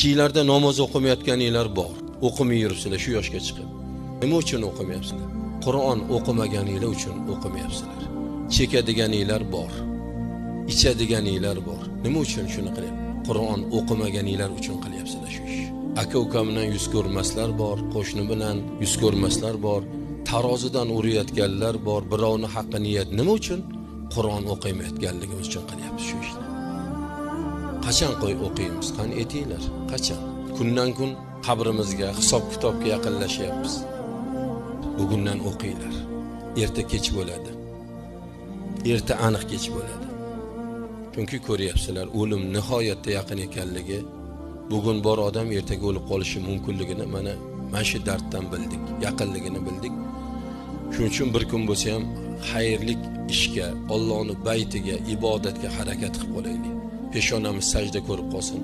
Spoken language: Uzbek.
Ichinglarda namoz o'qimayotganinglar bor. O'qimay yuribsizlar shu yoshga chiqib. Nima uchun o'qimayapsizlar? Qur'on o'qimaganinglar uchun o'qimayapsizlar. Chekadiganinglar bor. Ichadiganinglar bor. Nima uchun shuni qilyapsiz? Qur'on o'qimaganinglar uchun qilyapsizlar shu ish. Aka-uka bilan yuz ko'rmaslar bor, qo'shni bilan yuz ko'rmaslar bor, tarozidan urayotganlar bor, birovni haqqi niyat. Nima uchun? Qur'on o'qimayotganligimiz uchun qilyapmiz shu ishni. Qachon o'qiymiz? Qani etinglar? Qachon? Kundan kun qabrimizga, hisob-kitobga yaqinlashyapmiz. Bugundan o'qinglar. Erta kech bo'ladi. Erta aniq kech bo'ladi. Chunki ko'ryapsizlar, o'lim nihoyatda yaqin ekanligi, bugun bor odam ertaga o'lib qolishi mumkinligini mana shu darddan bildik, yaqinligini bildik. Shuning uchun bir kun bo'lsa ham xayrlik ishga, Allohning baytiga, ibodatga harakat qilib qolaylik. Peshonamiz sajda ko'rib qolsin.